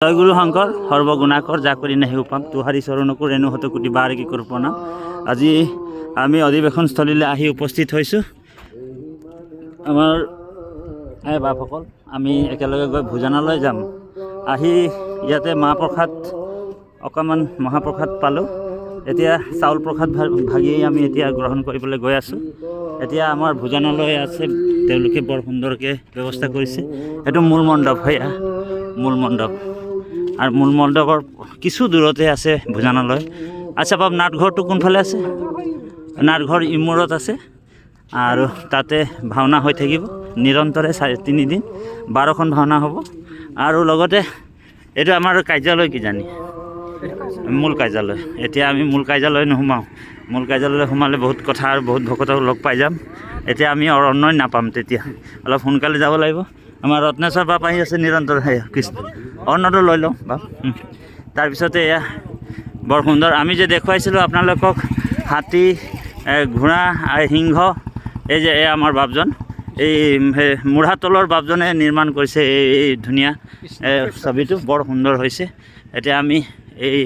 জয়গুৰু শঙ্কৰ সৰ্বগুণাকৰ জাকৰি নাহি উপাম তুহাৰী চৰণকো ৰেণু হত কোটি বাৰ কি কৰোঁ প্ৰণাম। আজি আমি অধিৱেশনস্থলীলৈ আহি উপস্থিত হৈছোঁ। আমাৰ বাপসকল আমি একেলগে গৈ ভোজনালয় যাম। আহি ইয়াতে মাহ প্ৰসাদ অকণমান মহাপ্ৰসাদ পালোঁ। এতিয়া চাউল প্ৰসাদ ভাগি আমি এতিয়া গ্ৰহণ কৰিবলৈ গৈ আছোঁ। এতিয়া আমাৰ ভোজনালয় আছে, তেওঁলোকে বৰ সুন্দৰকৈ ব্যৱস্থা কৰিছে। এইটো মূল মণ্ডপ হয়, মূল মণ্ডপ আৰু মূল মণ্ডপৰ কিছু দূৰতে আছে ভোজনালয়। আচ্ছা বাপ, নাটঘৰটো কোনফালে আছে? নাটঘৰ ইমূৰত আছে আৰু তাতে ভাওনা হৈ থাকিব নিৰন্তৰে 3 দিন 12খন ভাওনা হ'ব। আৰু লগতে এইটো আমাৰ কাৰ্যালয় কিজানি মূল কাৰ্যালয়। এতিয়া আমি মূল কাৰ্যালয় নোসোমাওঁ। মূল কাৰ্যালয়লৈ সোমালে বহুত কথা আৰু বহুত ভকতক লগ পাই যাম। এতিয়া আমি অন্যই নাপাম, তেতিয়া অলপ সোনকালে যাব লাগিব। আমাৰ ৰত্নেশ্বৰ বাপ আহি আছে নিৰন্তৰ, কৃষ্ণ অন্নটো লৈ লওঁ বাপ। তাৰপিছতে এয়া বৰ সুন্দৰ আমি যে দেখুৱাইছিলোঁ আপোনালোকক হাতী, ঘোঁৰা আৰু সিংহ, এই যে এয়া আমাৰ বাপজন, এই মূঢ়াতলৰ বাপজনে নিৰ্মাণ কৰিছে এই ধুনীয়া ছবিটো, বৰ সুন্দৰ হৈছে। এতিয়া আমি এই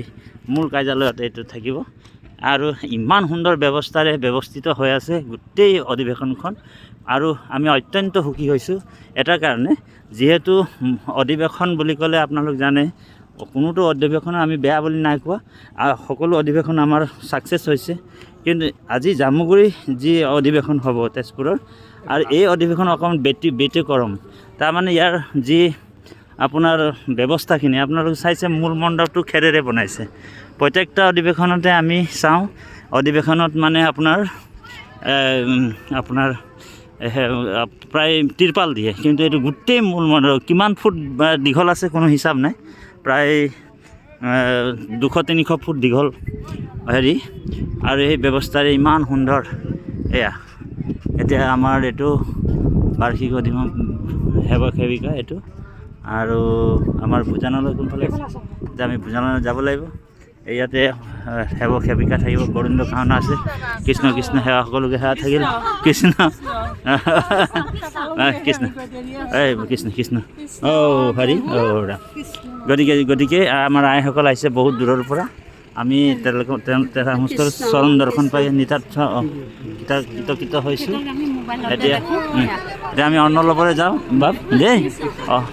মূল কাৰ্যালয়ত এইটো থাকিব আৰু ইমান সুন্দৰ ব্যৱস্থাৰে ব্যৱস্থিত হৈ আছে গোটেই অধিৱেশনখন। আৰু আমি অত্যন্ত সুখী হৈছোঁ এটাৰ কাৰণে, যিহেতু অধিৱেশন বুলি ক'লে আপোনালোক জানে কোনোটো অধিৱেশন আমি বেয়া বুলি নাই কোৱা, সকলো অধিৱেশন আমাৰ ছাকচেছ হৈছে। কিন্তু আজি জামুগুৰি যি অধিৱেশন হ'ব তেজপুৰৰ, আৰু এই অধিৱেশন অকণমান ব্যতিক্ৰম। তাৰমানে ইয়াৰ যি আপোনাৰ ব্যৱস্থাখিনি আপোনালোকে চাইছে, মূল মণ্ডপটো খেৰেৰে বনাইছে। প্ৰত্যেকটা অধিৱেশনতে আমি চাওঁ অধিৱেশনত মানে আপোনাৰ প্ৰায় তিৰপাল দিয়ে, কিন্তু এইটো গোটেই মূল মণ্ডপ কিমান ফুট দীঘল আছে কোনো হিচাপ নাই, প্ৰায় 200-300 ফুট দীঘল হেৰি। আৰু এই ব্যৱস্থাৰে ইমান সুন্দৰ এয়া। এতিয়া আমাৰ এইটো বাৰ্ষিক সেৱক সেৱিকা এইটো। আৰু আমাৰ ভোজনালয় কোনফালে আছে? এতিয়া আমি ভোজনালয় যাব লাগিব। ইয়াতে সেৱক সেৱিকা থাকিব, গৰুণ্ড ভাওনা আছে, কৃষ্ণ কৃষ্ণ সেৱা সকলোকে সেৱা থাকিল, কৃষ্ণ কৃষ্ণ এই কৃষ্ণ কৃষ্ণ হৰি ৰাম। গতিকে আমাৰ আইসকল আহিছে বহুত দূৰৰ পৰা। আমি তেওঁলোকৰ চৰণ দৰ্শন পাই কৃতকৃত হৈছোঁ। এতিয়া আমি অন্ন ল'বলৈ যাওঁ বাপ দেই,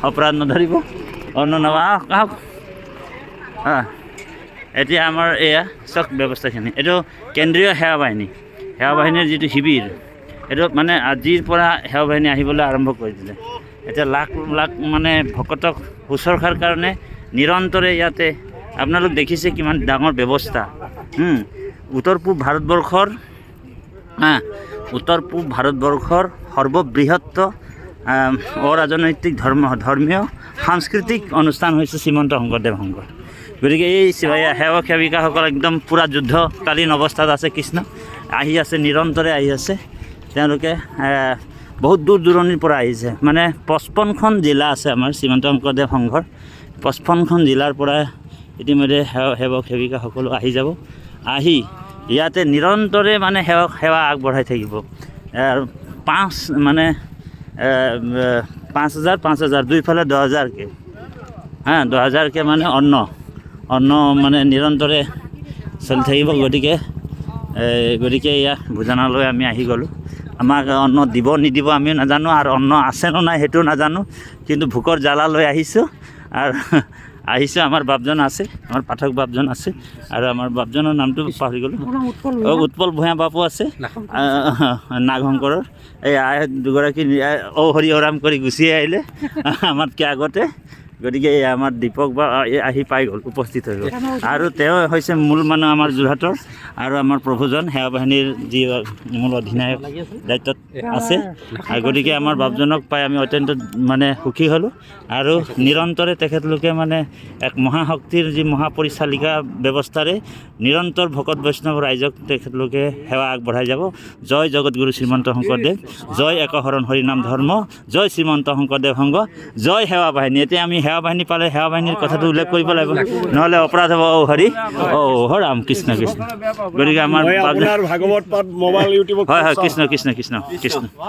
অপৰাধ নধৰিব, অন্ন নবা আহক। এতিয়া আমাৰ এয়া চক ব্যৱস্থাখিনি, এইটো কেন্দ্ৰীয় সেৱা বাহিনীৰ যিটো শিবিৰ, এইটো মানে আজিৰ পৰা সেৱা বাহিনী আহিবলৈ আৰম্ভ কৰি দিলে। এতিয়া লাখ লাখ মানে ভকতক শুশ্ৰূষাৰ কাৰণে নিৰন্তৰে ইয়াতে আপোনালোক দেখিছে কিমান ডাঙৰ ব্যৱস্থা। উত্তৰ পূব ভাৰতবৰ্ষৰ সৰ্ববৃহৎ অৰাজনৈতিক ধৰ্মীয় সাংস্কৃতিক অনুষ্ঠান হৈছে শ্ৰীমন্ত শংকৰদেৱ সংঘ। গতিকে এই সেৱক সেৱিকাসকল একদম পূৰা যুদ্ধকালীন অৱস্থাত আছে। কৃষ্ণ আহি আছে, নিৰন্তৰে আহি আছে। তেওঁলোকে বহুত দূৰ দূৰণিৰ পৰা আহিছে, মানে 55খন জিলা আছে আমাৰ শ্ৰীমন্ত শংকৰদেৱ সংঘৰ। 55খন জিলাৰ পৰা ইতিমধ্যে সেৱক সেৱিকাসকলো আহি যাব। আহি ইয়াতে নিৰন্তৰে মানে সেৱা আগবঢ়াই থাকিব। 5,000 দুইফালে 10,000কৈ 10,000কৈ মানে অন্ন মানে নিৰন্তৰে চলি থাকিব। গতিকে এয়া ভোজনালয় আমি আহি গ'লোঁ। আমাক অন্ন দিব নিদিব আমিও নাজানো, আৰু অন্ন আছে নে নাই সেইটোও নাজানো, কিন্তু ভোকৰ জ্বালা লৈ আহিছোঁ। আৰু আমাৰ বাপজন আছে, আমাৰ পাঠক বাপজন আছে, আৰু আমাৰ বাপজনৰ নামটো পাহৰি গ'লোঁ, উৎপল ভূঞা বাপু আছে নাগশংকৰৰ। এই আই দুগৰাকী হৰি হৰাম কৰি গুচি আহিলে আমাতকৈ আগতে। গতিকে এই আমাৰ দীপক বা আহি পাই গ'ল, উপস্থিত হৈ গ'ল। আৰু তেওঁ হৈছে মূল মানুহ আমাৰ যোৰহাটৰ, আৰু আমাৰ প্ৰভুজন সেৱা বাহিনীৰ যি মূল অধিনায়ক দায়িত্বত আছে। গতিকে আমাৰ বাপজনক পাই আমি অত্যন্ত মানে সুখী হ'লোঁ। আৰু নিৰন্তৰে তেখেতলোকে মানে এক মহাশক্তিৰ যি মহাপৰিচালিকা ব্যৱস্থাৰে নিৰন্তৰ ভকত বৈষ্ণৱ ৰাইজক তেখেতলোকে সেৱা আগবঢ়াই যাব। জয় জগতগুৰু শ্ৰীমন্ত শংকৰদেৱ, জয় একশৰণ হৰিনাম ধৰ্ম, জয় শ্ৰীমন্ত শংকৰদেৱ সংঘ, জয় সেৱা বাহিনী। এতিয়া আমি সেৱা বাহিনী পালে সেৱা বাহিনীৰ কথাটো উল্লেখ কৰিব লাগিব, নহ'লে অপৰাধ হ'ব। ৰাম কৃষ্ণ কৃষ্ণ। গতিকে আমাৰ হয় কৃষ্ণ কৃষ্ণ কৃষ্ণ কৃষ্ণ।